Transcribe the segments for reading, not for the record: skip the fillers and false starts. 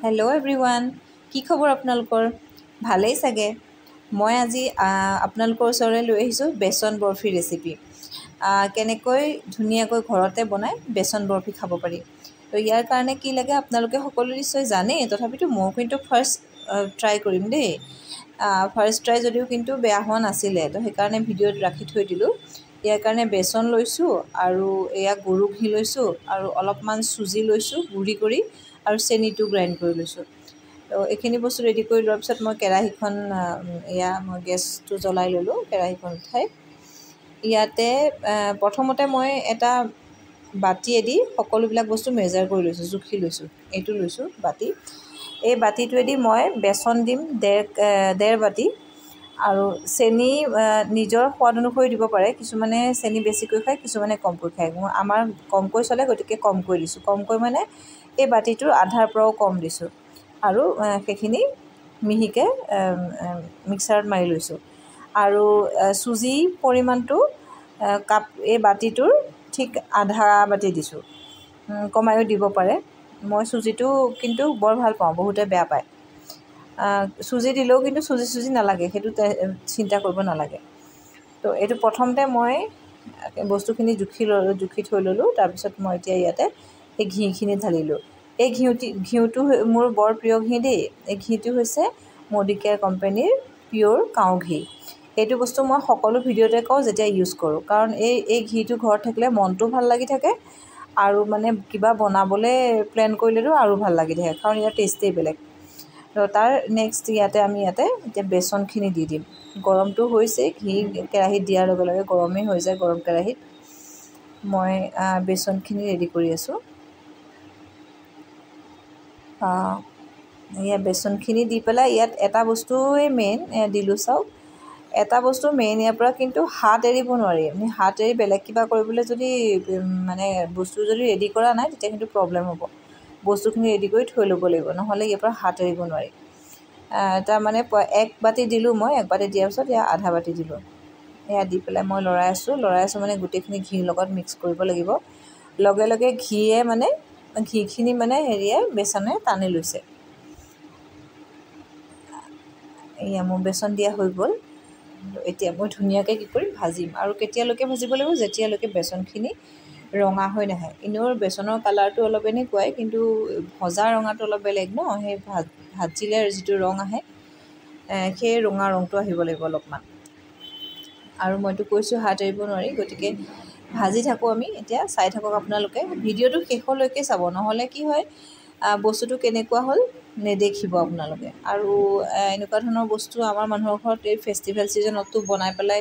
Hello' everyone, কি খবৰ আপোনালোকৰ? ভালেই চাগে। মই আজি আপোনালোকৰ ওচৰলৈ লৈ আহিছোঁ বেচন বৰফি ৰেচিপি। কেনেকৈ ধুনীয়াকৈ ঘৰতে বনাই বেচন বৰফি খাব পাৰি। তো ইয়াৰ কাৰণে কি লাগে আপোনালোকে সকলো নিশ্চয় জানেই, তথাপিতো মই কিন্তু ফাৰ্ষ্ট ট্ৰাই কৰিম দেই। ফাৰ্ষ্ট ট্ৰাই যদিও কিন্তু বেয়া হোৱা নাছিলে, তো সেইকাৰণে ভিডিঅ'ত ৰাখি থৈ দিলোঁ। ইয়াৰ কাৰণে বেচন লৈছোঁ আৰু এয়া গৰু ঘি লৈছোঁ আৰু অলপমান চুজি লৈছোঁ গুড়ি কৰি আৰু চেনিটো গ্ৰাইণ্ড কৰি লৈছোঁ। তো এইখিনি বস্তু ৰেডি কৰি লোৱাৰ পিছত মই কেৰাহীখন মই গেছটো জ্বলাই ল'লোঁ। কেৰাহীখন উঠাই ইয়াতে প্ৰথমতে মই এটা বাতিয়েদি সকলোবিলাক বস্তু মেজাৰ কৰি লৈছোঁ, জুখি লৈছোঁ। এইটো লৈছোঁ বাতি। এই বাতিটোৱেদি মই বেচন দিম ডেৰ বাতি আৰু চেনি নিজৰ সোৱাদ অনুসৰি দিব পাৰে। কিছুমানে চেনি বেছিকৈ খায়, কিছুমানে কমকৈ খায়। আমাৰ কমকৈ চলে, গতিকে কমকৈ দিছোঁ। কমকৈ মানে এই বাতিটোৰ আধাৰ পৰাও কম দিছোঁ আৰু সেইখিনি মিহিকৈ মিক্সাৰত মাৰি লৈছোঁ। আৰু চুজি পৰিমাণটো এই বাতিটোৰ ঠিক আধা বাতি দিছোঁ। কমায়ো দিব পাৰে। মই চুজিটো কিন্তু বৰ ভাল পাওঁ, বহুতে বেয়া পায়। চুজি দিলেও কিন্তু চুজি নালাগে, সেইটো চিন্তা কৰিব নালাগে। তো এইটো প্ৰথমতে মই বস্তুখিনি জুখি থৈ ল'লোঁ। তাৰপিছত মই এতিয়া ইয়াতে এই ঘিখিনি ঢালিলোঁ। এই ঘিউটো মোৰ বৰ প্ৰিয় ঘি দেই। এই ঘিটো হৈছে মডিকেয়াৰ কোম্পানীৰ পিয়'ৰ কাউ ঘি। এইটো বস্তু মই সকলো ভিডিঅ'তে কওঁ যেতিয়া ইউজ কৰোঁ, কাৰণ এই ঘিটো ঘৰত থাকিলে মনটো ভাল লাগি থাকে আৰু মানে কিবা বনাবলৈ প্লেন কৰিলেতো আৰু ভাল লাগি থাকে, কাৰণ ইয়াৰ টেষ্টেই বেলেগ। তো তাৰ নেক্সট আমি এতিয়া বেচনখিনি দি দিম। গৰমটো হৈছে, ঘি কেৰাহীত দিয়াৰ লগে লগে গৰমেই হৈ যায়। গৰম কেৰাহীত মই বেচনখিনি ৰেডি কৰি আছোঁ। ইয়াত বেচনখিনি দি পেলাই ইয়াত এটা বস্তুৱে মেইন দিলোঁ চাওক। এটা বস্তু মেইন ইয়াৰ পৰা কিন্তু হাত এৰিব নোৱাৰি। আপুনি হাত এৰি বেলেগ কিবা কৰিবলৈ যদি মানে বস্তু যদি ৰেডি কৰা নাই, তেতিয়া কিন্তু প্ৰব্লেম হ'ব। বস্তুখিনি ৰেডি কৰি থৈ ল'ব লাগিব, নহ'লে ইয়াৰ পৰা হাত এৰিব নোৱাৰি। তাৰমানে এক বাতি দিলোঁ মই। এক বাতি দিয়াৰ পিছত এয়া আধা বাতি দিলোঁ। এয়া দি পেলাই মই লৰাই আছোঁ মানে গোটেইখিনি ঘিৰ লগত মিক্স কৰিব লাগিব। লগে লগে ঘিখিনি বেচনে টানি লৈছে। এয়া মোৰ বেচন দিয়া হৈ গ'ল। এতিয়া মই ধুনীয়াকৈ কি কৰিম, ভাজিম। আৰু কেতিয়ালৈকে ভাজিব লাগিব, যেতিয়ালৈকে বেচনখিনি ৰঙা হৈ নাহে। এনেও বেচনৰ কালাৰটো অলপ এনেকুৱাই, কিন্তু ভজা ৰঙাটো অলপ বেলেগ ন। সেই ভাজিলে যিটো ৰং আহে, সেই ৰঙা ৰংটো আহিব লাগিব অলপমান। আৰু মইতো কৈছোঁ হাত এৰিব নোৱাৰি, গতিকে ভাজি থাকোঁ আমি। এতিয়া চাই থাকক আপোনালোকে, ভিডিঅ'টো শেষলৈকে চাব, নহ'লে কি হয় বস্তুটো কেনেকুৱা হ'ল নেদেখিব আপোনালোকে। আৰু এনেকুৱা ধৰণৰ বস্তু আমাৰ মানুহৰ ঘৰত এই ফেষ্টিভেল ছিজনতো বনাই পেলাই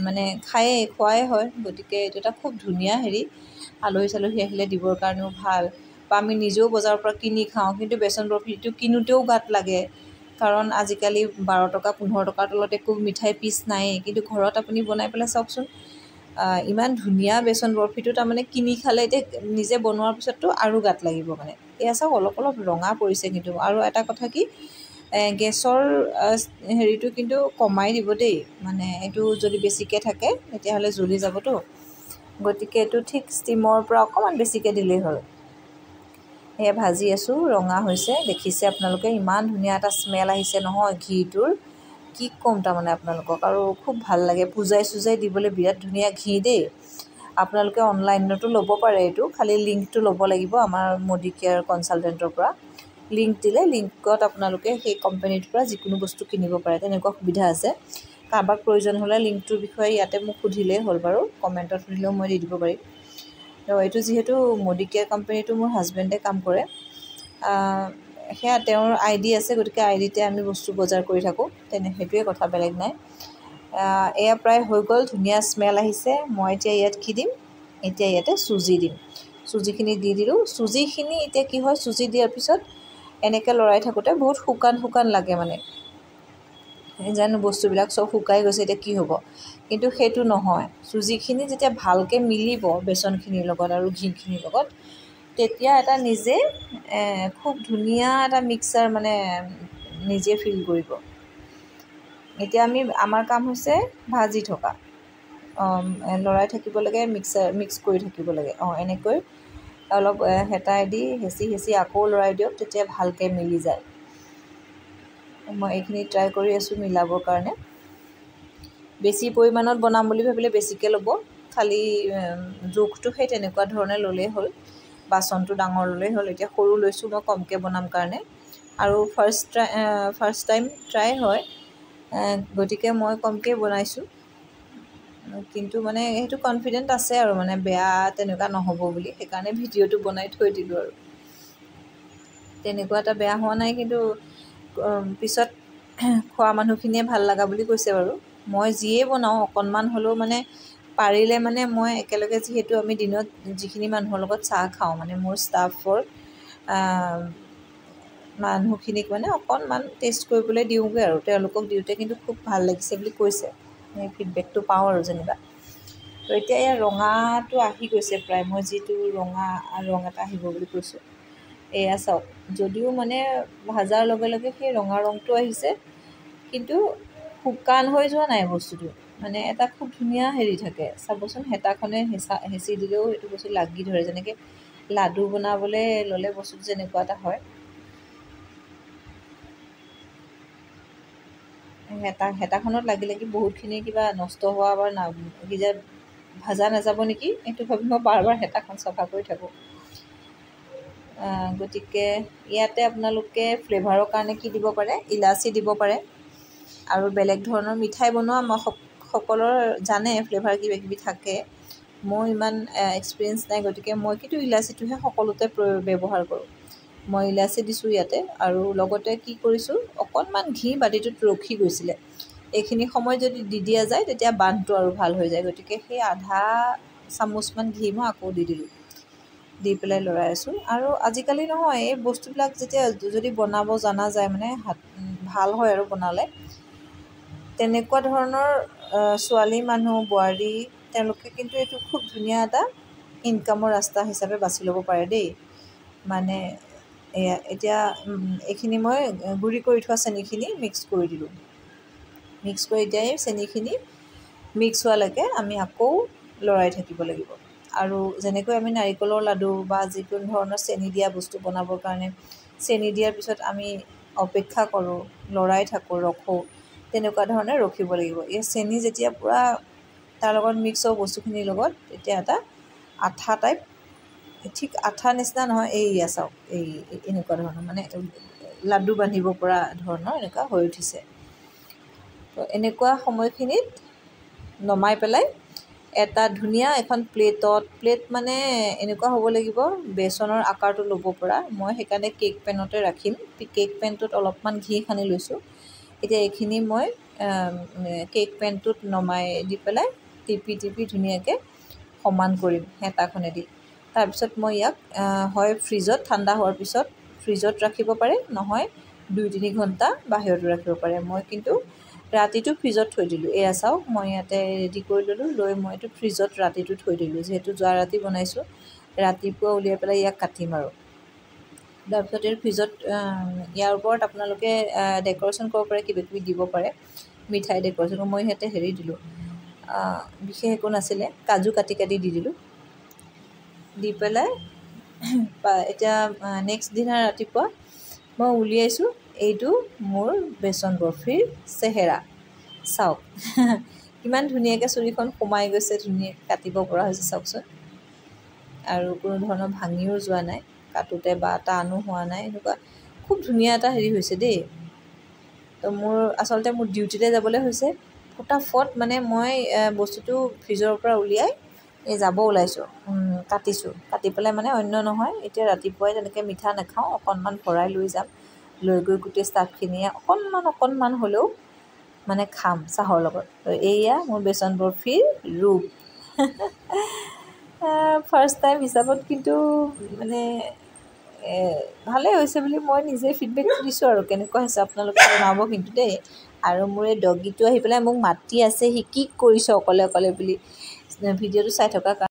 মানে খোৱাই হয়। গতিকে এইটো এটা খুব ধুনীয়া আলহী চালহী আহিলে দিবৰ কাৰণেও ভাল। বা আমি নিজেও বজাৰৰ পৰা কিনি খাওঁ, কিন্তু বেচন বৰফিটো কিনোতেও গাত লাগে, কাৰণ আজিকালি 12 টকা 15 টকাৰ তলত একো মিঠাই পিচ নায়েই। কিন্তু ঘৰত আপুনি বনাই পেলাই চাওকচোন, ইমান ধুনীয়া বেচন বৰফিটো তাৰমানে কিনি খালে এতিয়া নিজে বনোৱাৰ পিছততো আৰু গাত লাগিব মানে। এয়া চাওক অলপ অলপ ৰঙা পৰিছে কিন্তু। আৰু এটা কথা কি, গেছৰ হেৰিটো কিন্তু কমাই দিব দেই। মানে এইটো যদি বেছিকৈ থাকে তেতিয়াহ'লে জ্বলি যাবতো। গতিকে এইটো ঠিক ষ্টিমৰ পৰা অকণমান বেছিকৈ দিলেই হ'ল। এয়া ভাজি আছোঁ, ৰঙা হৈছে, দেখিছে আপোনালোকে। ইমান ধুনীয়া এটা স্মেল আহিছে নহয় ঘিটোৰ, কি ক'ম তাৰমানে আপোনালোকক। আৰু খুব ভাল লাগে, পূজাই চুজাই দিবলৈ বিৰাট ধুনীয়া ঘি দেই। আপোনালোকে অনলাইনতো ল'ব পাৰে এইটো, খালী লিংকটো ল'ব লাগিব আমাৰ মডিকেয়াৰ কনচালটেণ্টৰ পৰা। লিংক দিলে লিংকত আপোনালোকে সেই কোম্পানীটোৰ পৰা যিকোনো বস্তু কিনিব পাৰে, তেনেকুৱা সুবিধা আছে। কাৰোবাক প্ৰয়োজন হ'লে লিংকটোৰ বিষয়ে ইয়াতে মোক সুধিলেই হ'ল বাৰু, কমেণ্টত সুধিলেও মই দি দিব পাৰিম। তো এইটো যিহেতু মডিকেয়াৰ কোম্পানীটো মোৰ হাজবেণ্ডে কাম কৰে, সেয়া তেওঁৰ ID আছে, গতিকে IDতে আমি বস্তু বজাৰ কৰি থাকোঁ। সেইটোৱে কথা, বেলেগ নাই। এয়া প্ৰায় হৈ গ'ল, ধুনীয়া স্মেল আহিছে। মই এতিয়া ইয়াত কি দিম, এতিয়া ইয়াতে চুজি দিম। চুজিখিনি দি দিলোঁ। চুজিখিনি এতিয়া কি হয়, চুজি দিয়াৰ পিছত এনেকৈ লৰাই থাকোঁতে বহুত শুকান লাগে মানে, যেন বস্তুবিলাক চব শুকাই গৈছে, এতিয়া কি হ'ব। কিন্তু সেইটো নহয়। চুজিখিনি যেতিয়া ভালকৈ মিলিব বেচনখিনিৰ লগত আৰু ঘিখিনিৰ লগত, তেতিয়া এটা নিজে খুব ধুনীয়া এটা মিক্সাৰ মানে নিজে ফিল কৰিব। এতিয়া আমাৰ কাম হৈছে ভাজি থকা, লৰাই থাকিব লাগে, মিক্স কৰি থাকিব লাগে। এনেকৈ অলপ হেতাই দি হেঁচি আকৌ লৰাই দিয়ক, তেতিয়া ভালকৈ মিলি যায়। মই এইখিনি ট্ৰাই কৰি আছোঁ মিলাবৰ কাৰণে। বেছি পৰিমাণত বনাম বুলি ভাবিলে বেছিকৈ ল'ব, খালি জোখটো সেই তেনেকুৱা ধৰণে ল'লেই হ'ল। বাচনটো ডাঙৰ ল'লেই হ'ল। এতিয়া সৰু লৈছোঁ মই কমকৈ বনাম কাৰণে, আৰু ফাৰ্ষ্ট টাইম ট্ৰাই হয়, গতিকে মই কমকৈ বনাইছোঁ। কিন্তু মানে সেইটো কনফিডেণ্ট আছে আৰু মানে বেয়া তেনেকুৱা নহ'ব বুলি, সেইকাৰণে ভিডিঅ'টো বনাই থৈ দিলোঁ আৰু। তেনেকুৱা এটা বেয়া হোৱা নাই, কিন্তু পিছত খোৱা মানুহখিনিয়ে ভাল লগা বুলি কৈছে বাৰু। মই যিয়ে বনাওঁ অকণমান হ'লেও মানে পাৰিলে মানে মই একেলগে, যিহেতু আমি দিনত যিখিনি মানুহৰ লগত চাহ খাওঁ, মানে মোৰ ষ্টাফৰ মানুহখিনিক মানে অকণমান টেষ্ট কৰিবলৈ দিওঁগৈ আৰু। তেওঁলোকক দিওঁতে কিন্তু খুব ভাল লাগিছে বুলি কৈছে, সেই ফিডবেকটো পাওঁ আৰু যেনিবা। তো এতিয়া ইয়াৰ ৰঙাটো আহি গৈছে প্ৰায়, মই যিটো ৰং এটা আহিব বুলি কৈছোঁ, এয়া চাওক। যদিও মানে ভাজাৰ লগে লগে সেই ৰঙা ৰংটো আহিছে, কিন্তু শুকান হৈ যোৱা নাই বস্তুটো, মানে এটা খুব ধুনীয়া হেৰি থাকে। চাবচোন, হেতাখনে হেঁচি দিলেও সেইটো বস্তু লাগি ধৰে, যেনেকৈ লাডু বনাবলৈ ল'লে বস্তুটো যেনেকুৱা এটা হয়। হেতাখনত লাগি লাগি বহুতখিনি কিবা নষ্ট হোৱা বা ভাজা নাযাব নেকি, এইটো ভাবি মই বাৰ বাৰ হেতাখন চফা কৰি থাকোঁ। গতিকে ইয়াতে আপোনালোকে ফ্লেভাৰৰ কাৰণে কি দিব পাৰে, ইলাচি দিব পাৰে। আৰু বেলেগ ধৰণৰ মিঠাই বনোৱা সকলৰ জানে ফ্লেভাৰ কিবা কিবি থাকে। মোৰ ইমান এক্সপিৰিয়েঞ্চ নাই, গতিকে মই কিন্তু ইলাচিটোহে সকলোতে ব্যৱহাৰ কৰোঁ। মই ইলাচি দিছোঁ ইয়াতে, আৰু লগতে কি কৰিছোঁ, অকণমান ঘি বাতিটোত ৰখি গৈছিলে, এইখিনি সময়ত যদি দি দিয়া যায় তেতিয়া বান্ধটো আৰু ভাল হৈ যায়। গতিকে সেই আধা চামুচমান ঘি মই আকৌ দি দিলোঁ, দি পেলাই লৰাই আছোঁ। আৰু আজিকালি নহয়, এই বস্তুবিলাক যেতিয়া যদি বনাব জনা যায়, মানে ভাল হয় আৰু বনালে। তেনেকুৱা ধৰণৰ ছোৱালী মানুহ, বোৱাৰী, তেওঁলোকে কিন্তু এইটো খুব ধুনীয়া এটা ইনকামৰ ৰাস্তা হিচাপে বাছি ল'ব পাৰে দেই। মানে এতিয়া এইখিনি মই গুড়ি কৰি থোৱা চেনিখিনি মিক্স কৰি দিলোঁ। মিক্স কৰি এতিয়া এই চেনিখিনি মিক্স হোৱালৈকে আমি আকৌ লৰাই থাকিব লাগিব। আৰু যেনেকৈ আমি নাৰিকলৰ লাডু বা যিকোনো ধৰণৰ চেনি দিয়া বস্তু বনাবৰ কাৰণে চেনি দিয়াৰ পিছত আমি অপেক্ষা কৰোঁ, লৰাই থাকোঁ, ৰখোঁ, তেনেকুৱা ধৰণে ৰখিব লাগিব। এই চেনি যেতিয়া পূৰা তাৰ লগত মিক্স হ'ব বস্তুখিনিৰ লগত, তেতিয়া এটা আঠা টাইপ, ঠিক আঠা নিচিনা নহয়, এইয়া চাওক, এনেকুৱা ধৰণৰ, মানে লাডু বান্ধিব পৰা ধৰণৰ এনেকুৱা হৈ উঠিছে। তো এনেকুৱা সময়খিনিত নমাই পেলাই এটা ধুনীয়া এখন প্লেট মানে এনেকুৱা হ'ব লাগিব, বেচনৰ আকাৰটো ল'ব পৰা। মই সেইকাৰণে কেক পেনতে ৰাখিম। কেক পেনটোত অলপমান ঘি সানি লৈছোঁ। এতিয়া এইখিনি মই কেক পেনটোত নমাই দি পেলাই টিপি ধুনীয়াকৈ সমান কৰিম হেতাখনেদি। তাৰপিছত মই ইয়াক হয় ফ্ৰিজত, ঠাণ্ডা হোৱাৰ পিছত ফ্ৰিজত ৰাখিব পাৰে, নহয় 2-3 ঘণ্টা বাহিৰতো ৰাখিব পাৰে। মই কিন্তু ৰাতিটো ফ্ৰিজত থৈ দিলোঁ। এয়া চাওক, মই ইয়াতে ৰেডি কৰি ল'লোঁ, লৈ মই এইটো ফ্ৰিজত ৰাতিটো থৈ দিলোঁ। যিহেতু যোৱা ৰাতি বনাইছোঁ, ৰাতিপুৱা উলিয়াই পেলাই ইয়াক কাটিম আৰু। তাৰপিছত এই ফ্ৰিজত, ইয়াৰ ওপৰত আপোনালোকে ডেক'ৰেশ্যন কৰিব পাৰে, কিবাকিবি দিব পাৰে, মিঠাই ডেক'ৰেশ্যন। মই ইয়াতে হেৰি দিলোঁ, বিশেষ একো নাছিলে, কাজু কাটি দি দিলোঁ। দি পেলাই এতিয়া নেক্সট দিনা ৰাতিপুৱা মই উলিয়াইছোঁ। এইটো মোৰ বেচন বৰফিৰ চেহেৰা চাওক। কিমান ধুনীয়াকৈ চুৰিখন সোমাই গৈছে, ধুনীয়াকৈ কাটিব পৰা হৈছে চাওকচোন। আৰু কোনো ধৰণৰ ভাঙিও যোৱা নাই কাটোতে, বা টানো হোৱা নাই। এনেকুৱা খুব ধুনীয়া এটা হেৰি হৈছে দেই। তো আচলতে মোৰ ডিউটিলৈ যাবলৈ হৈছে, ফটাফট মানে মই বস্তুটো ফ্ৰিজৰ পৰা উলিয়াই যাব ওলাইছোঁ, কাটি পেলাই, মানে অন্য নহয়, এতিয়া ৰাতিপুৱাই তেনেকৈ মিঠা নাখাওঁ, অকণমান ভৰাই লৈ যাম। লৈ গৈ গোটেই ষ্টাফখিনিয়ে অকণমান হ'লেও মানে খাম চাহৰ লগত। তো এয়া মোৰ বেচন বৰফিৰ ৰূপ। ফাৰ্ষ্ট টাইম হিচাপত কিন্তু মানে ভালেই হৈছে বুলি মই নিজে ফিডবেক দিছোঁ আৰু। কেনেকুৱা হৈছে আপোনালোকে জনাব কিন্তু দেই। আৰু মোৰ এই ডগীটো আহি পেলাই মোক মাতি আছে, সি কি কৰিছ অকলে বুলি। ভিডিঅ'টো চাই থকাৰ কাৰণে